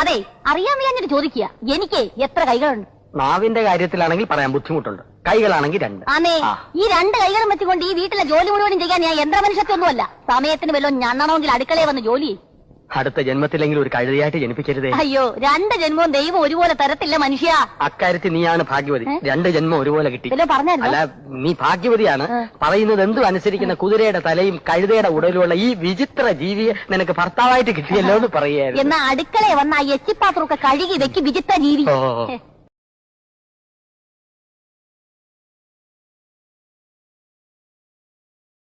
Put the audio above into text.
അതെ, അറിയാൻ വയ്യാഞ്ഞിട്ട് ചോദിക്കുക. എനിക്ക് എത്ര കൈകളുണ്ട്? നാവിന്റെ കാര്യത്തിലാണെങ്കിൽ പറയാൻ ബുദ്ധിമുട്ടുണ്ട്, കൈകളാണെങ്കിൽ 2. ആന്നേ, ഈ 2 കൈകളും വെച്ചുകൊണ്ട് ഈ വീട്ടിലെ ജോലി മുഴുവനും ചെയ്യാൻ ഞാൻ യന്ത്രമനുഷ്യത്വമൊന്നുമല്ല. സമയത്തിന് വല്ലതും ഞണ്ണണമെങ്കിൽ അടുക്കളയിൽ വന്ന് ജോലി ചെയ്യും. അടുത്ത ജന്മത്തിലെങ്കിലും ഒരു കഴുതയായിട്ട് ജനിപ്പിക്കരുതേ. അയ്യോ, 2 ജന്മവും ദൈവം ഒരുപോലെ തരത്തില്ല മനുഷ്യ. അക്കാര്യത്തിൽ നീയാണ് ഭാഗ്യവതി. 2 ജന്മം ഒരുപോലെ കിട്ടി. പറഞ്ഞല്ല, നീ ഭാഗ്യവതിയാണ്. പറയുന്നത് എന്തും അനുസരിക്കുന്ന കുതിരയുടെ തലയും കഴുതയുടെ ഉടലുമുള്ള ഈ വിചിത്ര ജീവിയെ നിനക്ക് ഭർത്താവായിട്ട് കിട്ടിയല്ലോ എന്ന് പറയുകയായിരുന്നു. എന്നാ അടുക്കളയെ വന്ന ആ എച്ചിപ്പാത്രമൊക്കെ കഴുകി വെക്ക് വിചിത്ര ജീവി.